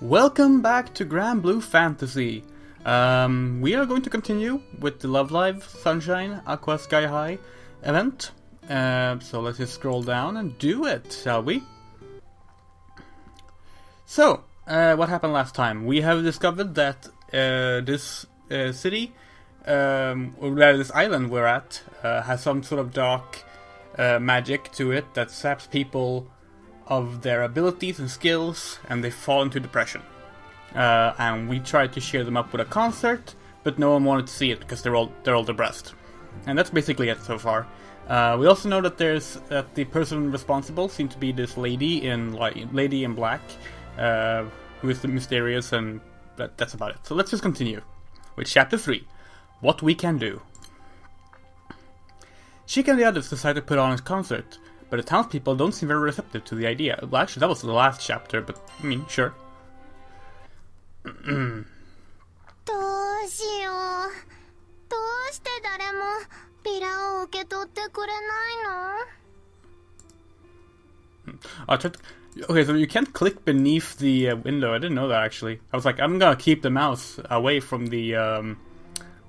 Welcome back to Granblue Fantasy. We are going to continue with the Love Live Sunshine Aqua Sky High event. So let's just scroll down and do it, shall we? So, what happened last time? We have discovered that this city, or this island we're at, has some sort of dark magic to it that saps people of their abilities and skills, and they fall into depression. And we tried to cheer them up with a concert, but no one wanted to see it because they're all depressed. And that's basically it so far. We also know that the person responsible seems to be this lady in black, who is mysterious, and that's about it. So let's just continue with chapter 3, what we can do. Sheik and the others decide to put on a concert, but the townspeople don't seem very receptive to the idea. Well, actually, that was the last chapter, but I mean, sure. どうしよう。どうして誰もビラを受け取ってくれないの? Okay, so you can't click beneath the window. I didn't know that, actually. I was like, I'm gonna keep the mouse away from the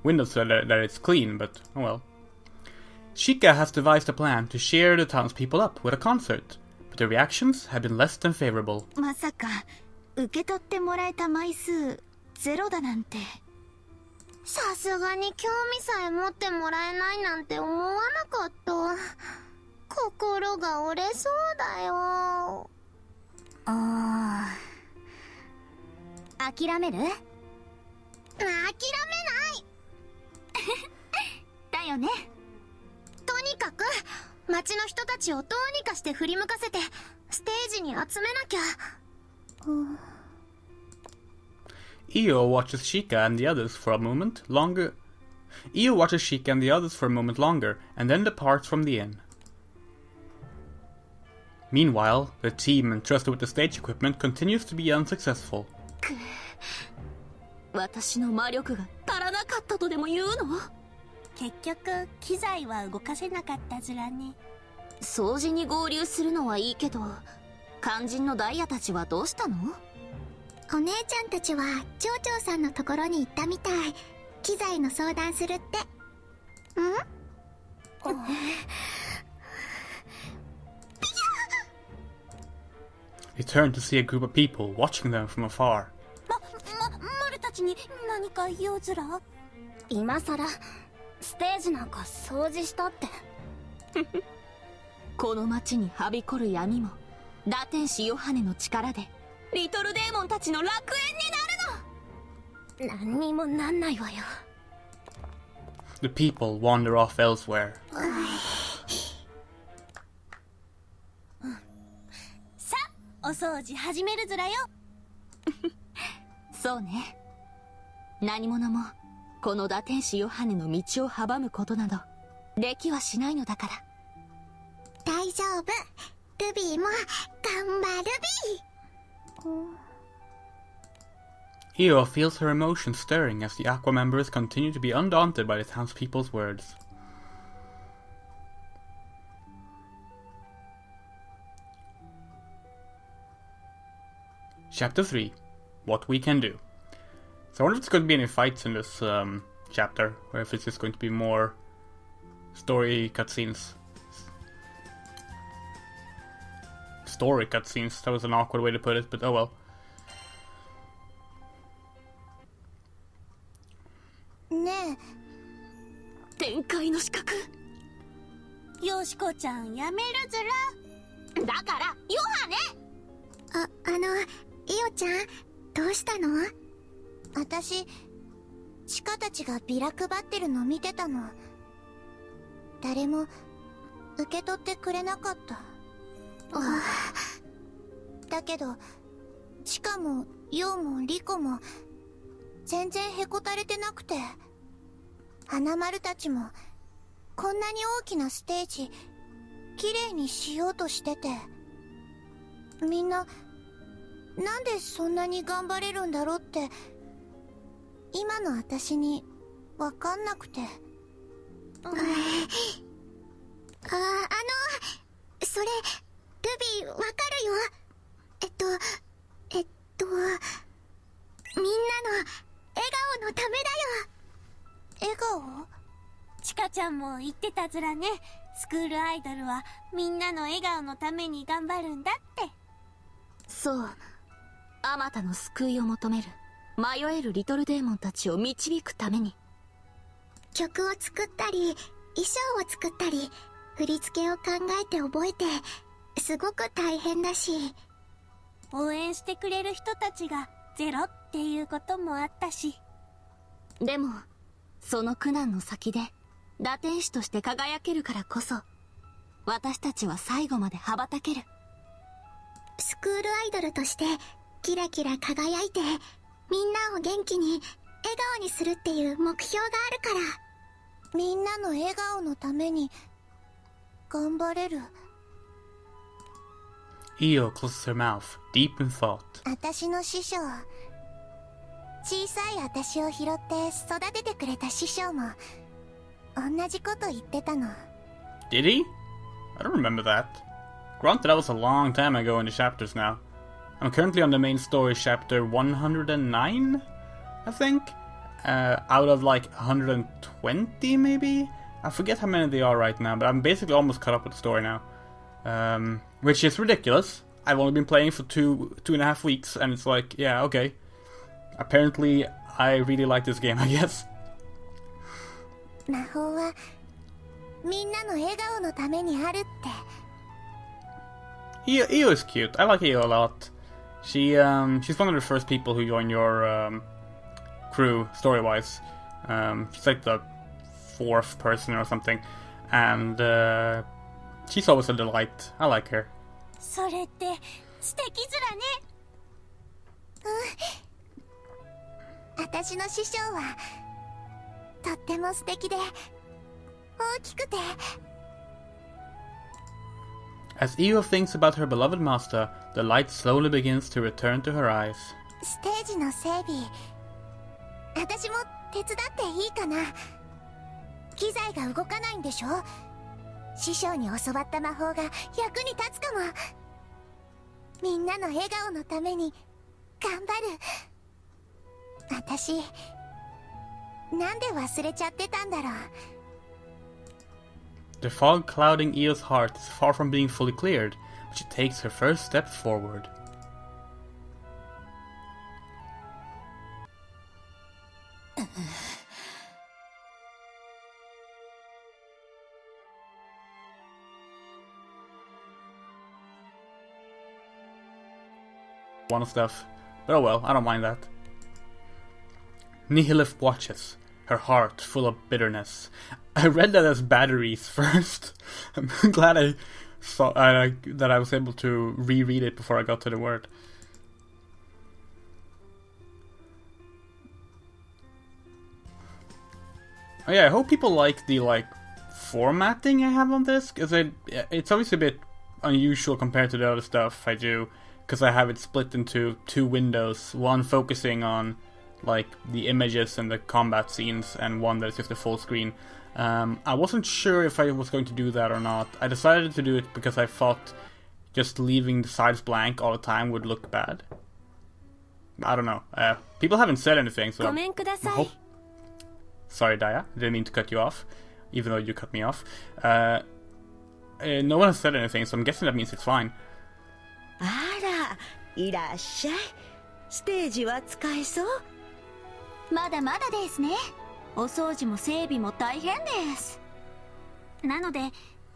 window so that it's clean, but oh well. Sheikah has devised a plan to cheer the townspeople up with a concert, but the reactions have been less than favorable. まさか受け取ってもらえた枚数ゼロだなんて。さすがに興味さえ持ってもらえないなんて思わなかった。心が折れそうだよ。諦める？諦めないだよね。とにかく町の人たちをどうにかして振り向かせてステージに集めなきゃ。Io watches Sheikah and the others for a moment longer. Io watches Sheikah and the others for a moment longer, and then departs from the inn. Meanwhile, the team entrusted with the stage equipment continues to be unsuccessful. 私の魔力が足らなかったとでも言うの？結局機材は動かせなかったずらね。掃除に合流するのはいいけど、肝心のダイヤたちはどうしたの？お姉ちゃんたちは町長さんのところに行ったみたい。機材の相談するって。They turn to see a group of people watching them from afar. 丸たちに何か用ずら？今さらステージなんか掃除したって。この町にはびこる闇も打天使ヨハネの力でリトルデーモンたちの楽園になるの。何にもなんないわよ。The people wander off elsewhere. さあ、お掃除始めるずらよ。そうね。何者もこの打天使ヨハネの道を阻むことなどできはしないのだから。大丈夫。ルビーも頑張るビー。Io feels her emotions stirring as the Aqua members continue to be undaunted by the townspeople's words. Chapter 3, what we can do. So I wonder if there's going to be any fights in this chapter, or if it's just going to be more story cutscenes. Story cutscenes, that was an awkward way to put it, but oh well. ねえ。展開の資格。よしこちゃんやめるずら。だからヨハネ。イオちゃんどうしたの？私チカたちがビラ配ってるの見てたの。誰も受け取ってくれなかった。だけどチカもヨウもリコも全然へこたれてなくて、花丸たちもこんなに大きなステージきれいにしようとしてて、みんななんでそんなに頑張れるんだろうって今の私にわかんなくて。それルビーわかるよ。ちゃんも言ってたずらね。スクールアイドルはみんなの笑顔のために頑張るんだって。そう。あまたの救いを求める迷えるリトルデーモンたちを導くために。曲を作ったり衣装を作ったり振り付けを考えて覚えてすごく大変だし、応援してくれる人たちがゼロっていうこともあったし。でもその苦難の先で打天使として輝けるからこそ、私たちは最後まで羽ばたける。スクールアイドルとしてキラキラ輝いてみんなを元気に笑顔にするっていう目標があるから、みんなの笑顔のために頑張れる。Io closes her mouth, deep in thought. 私の師匠、小さい私を拾って育ててくれた師匠も同じこと言ってたの。 Did he? I don't remember that. Granted, that was a long time ago in the chapters now. I'm currently on the main story chapter 109, I think? Out of like 120 maybe? I forget how many they are right now, but I'm basically almost caught up with the story now. Which is ridiculous. I've only been playing for two and a half weeks, and it's like, yeah, okay. Apparently, I really like this game, I guess. 魔法はみんなの笑顔のためにあるって。Io is cute. I like Io a lot. She's one of the first people who joined your crew, story-wise. She's like the 4th person or something. And she's always a delight. I like her. それって素敵ずらね。私の師匠はとっても素敵で大きくて。As Io thinks about her beloved master, the light slowly begins to return to her eyes. ステージの整備、私も手伝っていいかな。機材が動かないんでしょ。師匠に教わった魔法が役に立つかも。みんなの笑顔のために頑張る。私なんで忘れちゃってたんだろう。 The fog clouding Io's heart is far from being fully cleared, but she takes her first step forward. One stuff, but oh well, I don't mind that. Nihilith watches, her heart full of bitterness. I read that as batteries first. I'm glad I saw that I was able to reread it before I got to the word. Oh yeah, I hope people like the formatting I have on this, because it's obviously a bit unusual compared to the other stuff I do, because I have it split into 2 windows, one focusing on like the images and the combat scenes, and one that's just a full screen. I wasn't sure if I was going to do that or not. I decided to do it because I thought just leaving the sides blank all the time would look bad. I don't know. People haven't said anything, so... Sorry, Daya. Didn't mean to cut you off, even though you cut me off. No one has said anything, so I'm guessing that means it's fine. あら、いらっしゃい。ステージは使えそう？まだまだですね。お掃除も整備も大変です。なので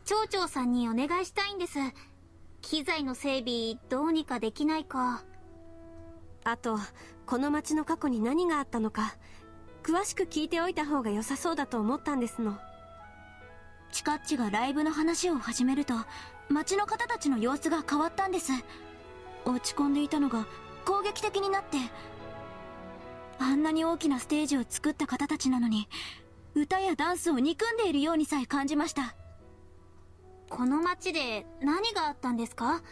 町長さんにお願いしたいんです。機材の整備どうにかできないか。あと、この町の過去に何があったのか詳しく聞いておいた方が良さそうだと思ったんですの。チカッチがライブの話を始めると町の方たちの様子が変わったんです。落ち込んでいたのが攻撃的になって、あんなに大きなステージを作った方たちなのに歌やダンスを憎んでいるようにさえ感じました。この町で何があったんですか？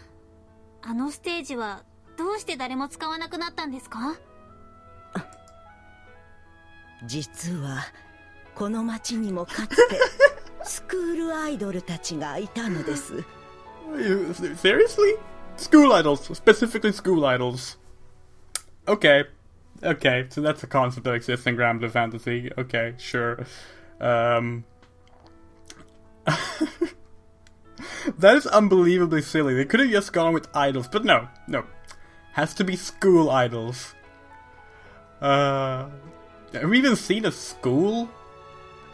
あのステージはどうして誰も使わなくなったんですか？実はこの町にもかつてスクールアイドルたちがいたのです。Seriously? School idols, specifically school idols. Okay, so that's a concept that exists in Granblue Fantasy. Okay, sure. That is unbelievably silly. They could have just gone with idols, but no. Has to be school idols. Have we even seen a school?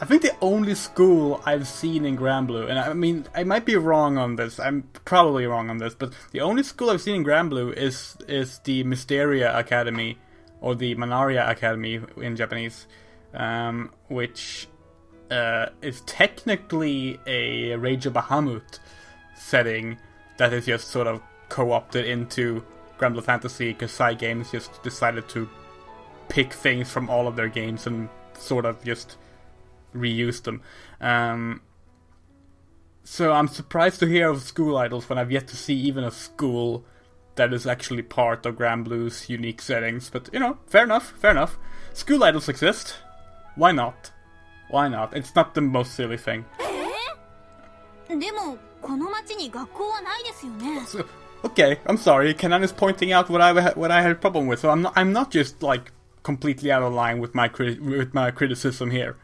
I think the only school I've seen in Granblue, and I mean, I might be wrong on this, I'm probably wrong on this, but the only school I've seen in Granblue is the Mysteria Academy, or the Manaria Academy in Japanese, which is technically a Rage of Bahamut setting that is just sort of co-opted into Granblue Fantasy because Cygames just decided to pick things from all of their games and sort of just reuse them. So I'm surprised to hear of school idols when I've yet to see even a school that is actually part of Granblue's unique settings. But, you know, fair enough. School idols exist. Why not? It's not the most silly thing. So, okay, I'm sorry. Kenan is pointing out what I had a problem with. So I'm not just like completely out of line with my criticism here.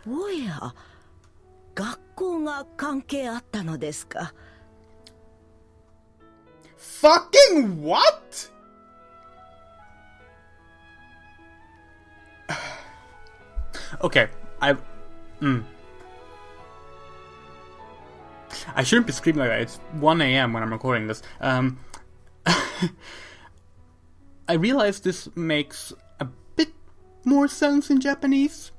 Fucking what? Okay, I shouldn't be screaming like that. It's 1 a.m. when I'm recording this. I realize this makes a bit more sense in Japanese.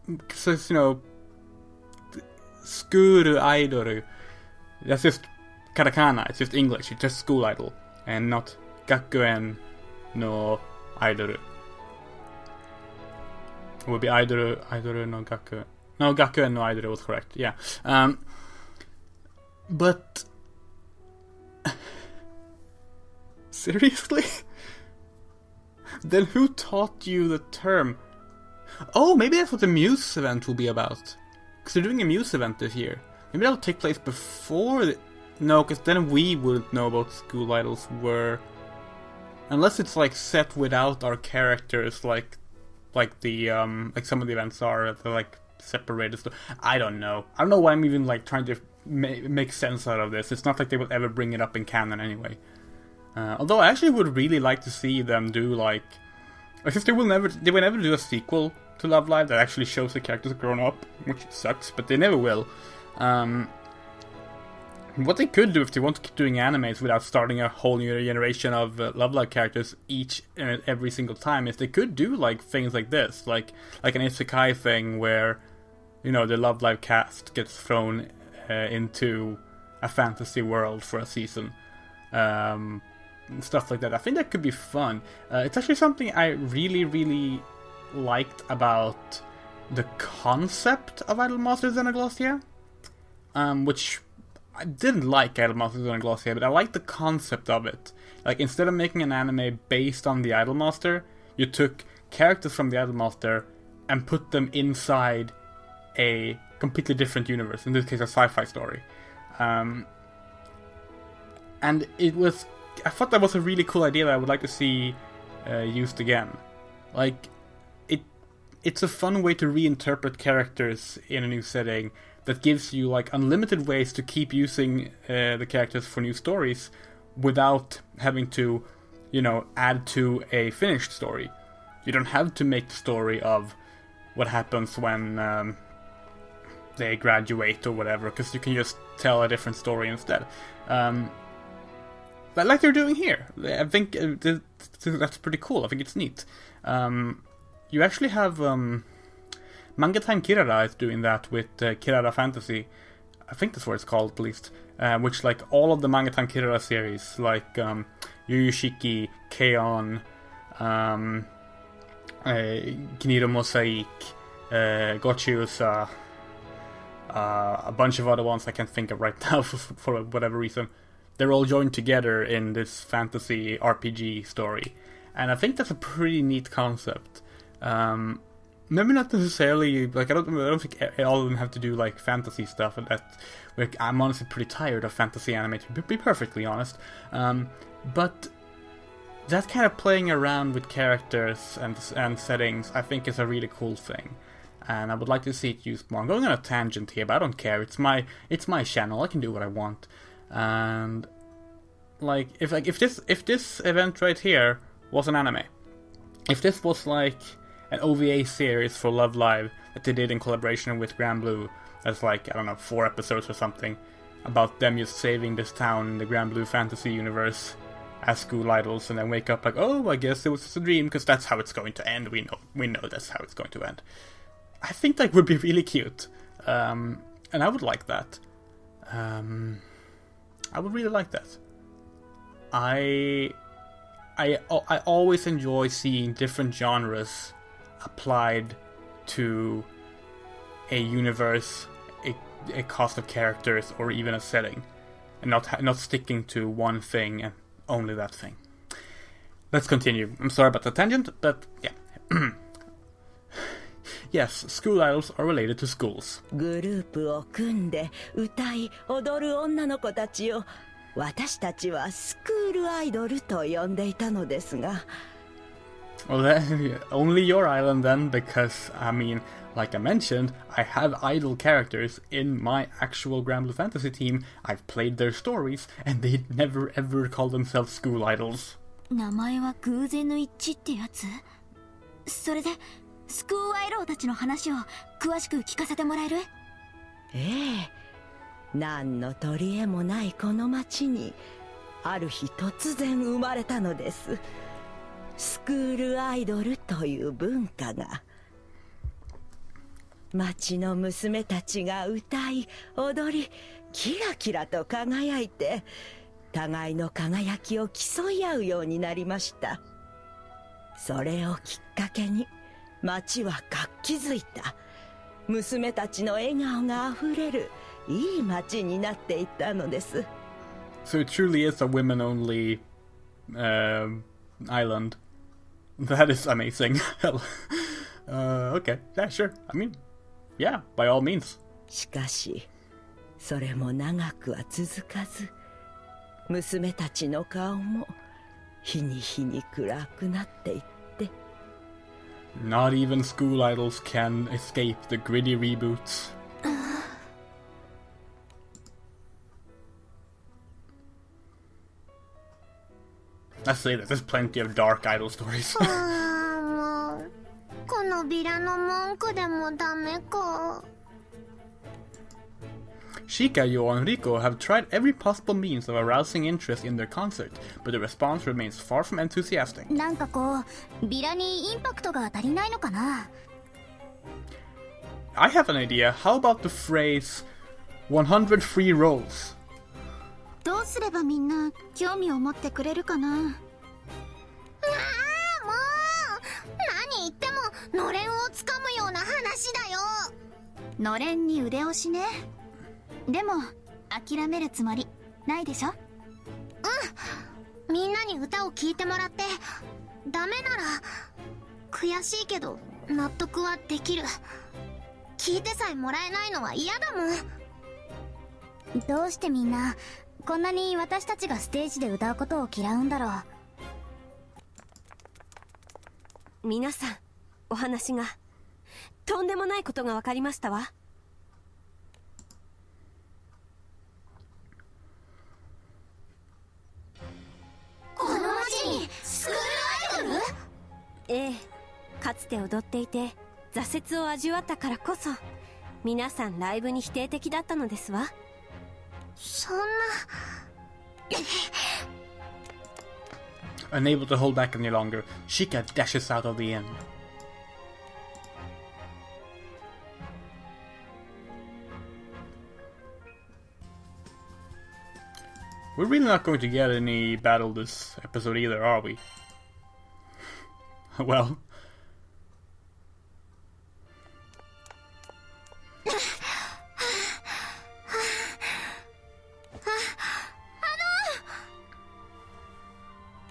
Because, you know, skuru idol, that's just katakana, it's just English, it's just school idol, and not gakuen no idol. It would be idol no gakuen. No, gakuen no idol was correct, yeah. But seriously? Then who taught you the term? Oh, maybe that's what the Muse event will be about. Because they're doing a Muse event this year. Maybe that'll take place before no, because then we wouldn't know about school idols were... Unless it's like set without our characters, like the like some of the events are, they're like separated stuff. I don't know why I'm even like trying to make sense out of this. It's not like they will ever bring it up in canon anyway. Although I actually would really like to see them do like... I guess they will never do a sequel to Love Live that actually shows the characters grown up, which sucks, but they never will. What they could do if they want to keep doing animes without starting a whole new generation of Love Live characters each and every single time is they could do like things like this, like an isekai thing where, you know, the Love Live cast gets thrown into a fantasy world for a season. Stuff like that. I think that could be fun. It's actually something I really, really liked about the concept of Idolmasters and Glossia, which I didn't like Idolmasters and Glossia, but I liked the concept of it. Like, instead of making an anime based on the Idolmaster, you took characters from the Idolmaster and put them inside a completely different universe, in this case a sci-fi story. And I thought that was a really cool idea that I would like to see used again. Like, it's a fun way to reinterpret characters in a new setting that gives you like unlimited ways to keep using the characters for new stories without having to, you know, add to a finished story. You don't have to make the story of what happens when they graduate or whatever, because you can just tell a different story instead. But like they're doing here. I think that's pretty cool. I think it's neat. You actually have Manga Time Kirara is doing that with Kirara Fantasy. I think that's what it's called, at least. Which, like, all of the Manga Time Kirara series, like Yu Yu Shiki, K-On!, Kiniro Mosaic, Gochiusa, a bunch of other ones I can't think of right now for whatever reason. They're all joined together in this fantasy RPG story. And I think that's a pretty neat concept. Maybe not necessarily, like, I don't think all of them have to do, like, fantasy stuff. And like, I'm honestly pretty tired of fantasy anime, to be perfectly honest. But that kind of playing around with characters and settings, I think is a really cool thing. and I would like to see it used more. I'm going on a tangent here, but I don't care. It's my channel. I can do what I want. And like if this event right here was an anime, if this was like an OVA series for Love Live that they did in collaboration with Granblue, that's like, I don't know, 4 episodes or something, about them just saving this town in the Granblue fantasy universe as school idols, and then wake up like, oh, I guess it was just a dream, because that's how it's going to end. We know that's how it's going to end. I think that would be really cute, and I would like that. I would really like that. I always enjoy seeing different genres applied to a universe, a cast of characters, or even a setting, and not sticking to one thing and only that thing. Let's continue. I'm sorry about the tangent, but yeah. Yes, school idols are related to schools. グループを組んで歌い踊る女の子たちを私たちはスクールアイドルと呼んでいたのですが。Well, then, only your island then, because, I mean, like I mentioned, I have idol characters in my actual Granblue Fantasy team. I've played their stories, and they never ever call themselves school idols. 名前は偶然の一致ってやつ？それでスクールアイドルたちの話を詳しく聞かせてもらえる？ええ、何の取り柄もないこの町にある日突然生まれたのです。スクールアイドルという文化が。町の娘たちが歌い踊りキラキラと輝いて互いの輝きを競い合うようになりました。それをきっかけに町は活気づいた。娘たちの笑顔があふれるいい町になっていったのです。 So it truly is a women-only island. That is amazing. Okay, yeah, sure. I mean, yeah, by all means. しかし、それも長くは続かず、娘たちの顔も日に日に暗くなっていって。Not even school idols can escape the gritty reboots. I say that there's plenty of dark idol stories. もうこのビラの文句でもダメか。Shika, Yo, and Rico have tried every possible means of arousing interest in their concert, but the response remains far from enthusiastic. なんかこうビラにインパクトが足りないのかな？ I have an idea. How about the phrase 100 free rolls? どうすればみんな興味を持ってくれるかな？ああ、もう何言ってものれんをつかむような話だよ。のれんに腕押しね。でも諦めるつもりないでしょ？うん、みんなに歌を聴いてもらってダメなら悔しいけど納得はできる。聞いてさえもらえないのは嫌だもん。どうしてみんなこんなに私たちがステージで歌うことを嫌うんだろう。皆さん、お話がとんでもないことが分かりましたわ。この街にスクールアイドル？ええ、かつて踊っていて挫折を味わったからこそ皆さんライブに否定的だったのですわ。そんな。Unable to hold back any longer, Shika dashes out of the inn. We're really not going to get any battle this episode either, are we? Well.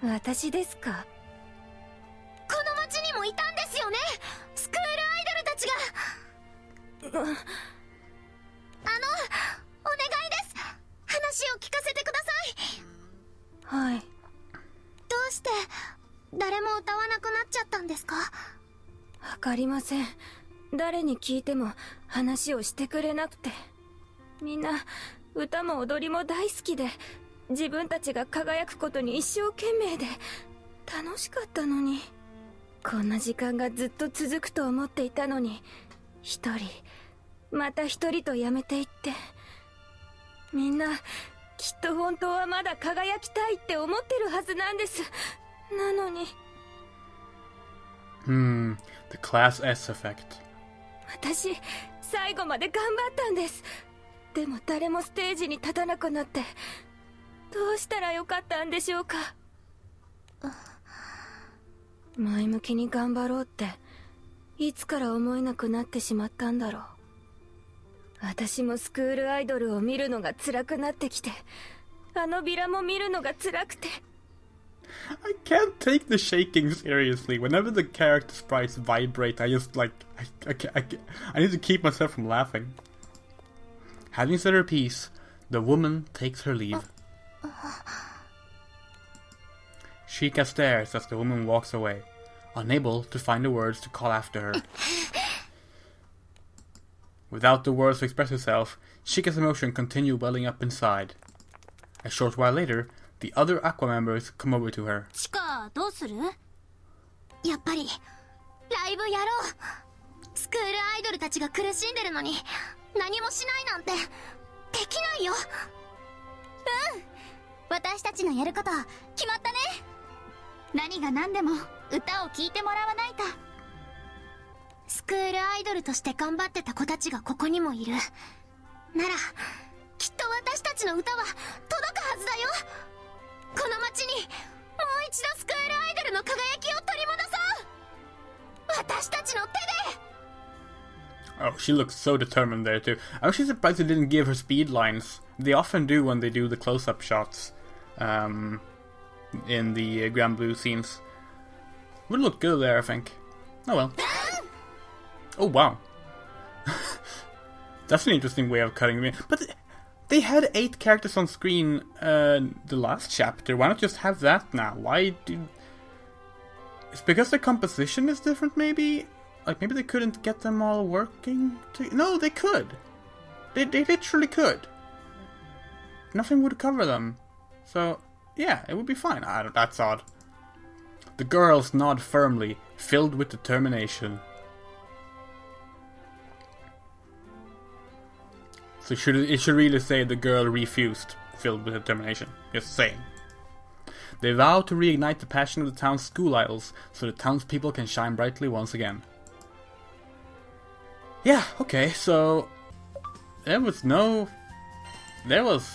私ですか？この町にもいたんですよね、スクールアイドルたちが。お願いです。話を聞かせてください。はい。どうして誰も歌わなくなっちゃったんですか？わかりません。誰に聞いても話をしてくれなくて。みんな歌も踊りも大好きで、自分たちが輝くことに一生懸命で楽しかったのに。こんな時間がずっと続くと思っていたのに、一人また一人と辞めていって。みんなきっと本当はまだ輝きたいって思ってるはずなんです。なのに。The Class S effect. 私最後まで頑張ったんです。でも誰もステージに立たなくなって、どうしたらよかったんでしょうか。前向きに頑張ろうっていつから思えなくなってしまったんだろう。私もスクールアイドルを見るのが辛くなってきて、あのビラも見るのが辛くて。I can't take the shaking seriously. Whenever the character sprites vibrate, I just like I need to keep myself from laughing. Having said her piece, the woman takes her leave. Sheikah stares as the woman walks away, unable to find the words to call after her. Without the words to express herself, Sheikah's emotion continue welling up inside. A short while later, the other Aqours members come over to her. チカ、どうする？やっぱりライブやろう。スクールアイドルたちが苦しんでるのに何もしないなんてできないよ。うん、私たちのやること決まったね。何が何でも歌を聴いてもらわないと。スクールアイドルとして頑張ってた子たちがここにもいるなら、きっと私たちの歌は届くはずだよ。この街にもう一度スクールアイドルの輝きを取り戻そう。私たちの手で。Oh, she looks so determined there too. I'm actually surprised they didn't give her speed lines. They often do when they do the close-up shots in the Granblue scenes. Would look good there, I think. Oh well. Oh wow. That's an interesting way of cutting them in. But they had 8 characters on screen the last chapter. Why not just have that now? Why do... It's because the composition is different, maybe? Like, maybe they couldn't get them all working? No, they could! They literally could. Nothing would cover them. So, yeah, it would be fine. That's odd. The girls nod firmly, filled with determination. So it should really say the girl refused, filled with determination. Just saying. They vow to reignite the passion of the town's school idols, so the townspeople can shine brightly once again. Yeah, okay, so... There was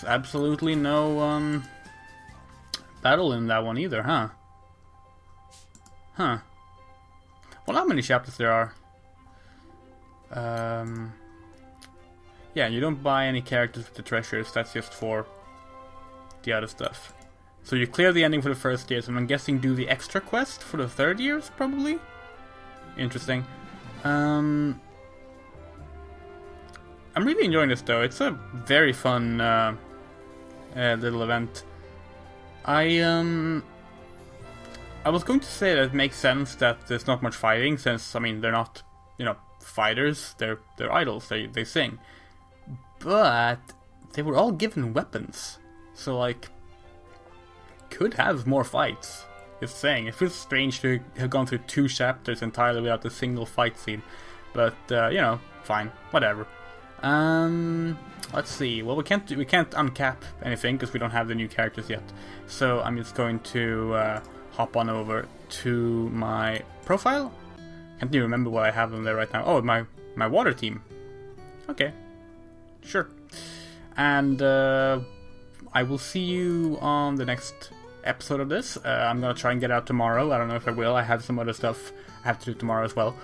absolutely no, battle in that one either, huh? Huh. Well, how many chapters there are? Yeah, you don't buy any characters with the treasures, that's just for the other stuff. So you clear the ending for the first years, and I'm guessing do the extra quest for the third years, probably? Interesting. I'm really enjoying this, though. It's a very fun little event. I was going to say that it makes sense that there's not much fighting, since, I mean, they're not, you know, fighters, they're idols, they sing. But they were all given weapons, so, like, could have more fights. Just saying, it feels strange to have gone through 2 chapters entirely without a single fight scene. But, you know, fine, whatever. Let's see. Well, we can't uncap anything because we don't have the new characters yet. So I'm just going to hop on over to my profile. Can't even remember what I have on there right now. Oh, my water team. Okay, sure. And I will see you on the next episode of this. I'm gonna try and get out tomorrow. I don't know if I will. I have some other stuff I have to do tomorrow as well.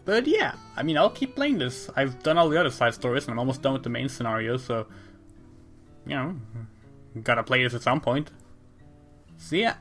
But yeah, I mean, I'll keep playing this. I've done all the other side stories, and I'm almost done with the main scenario, so, you know, gotta play this at some point. See ya!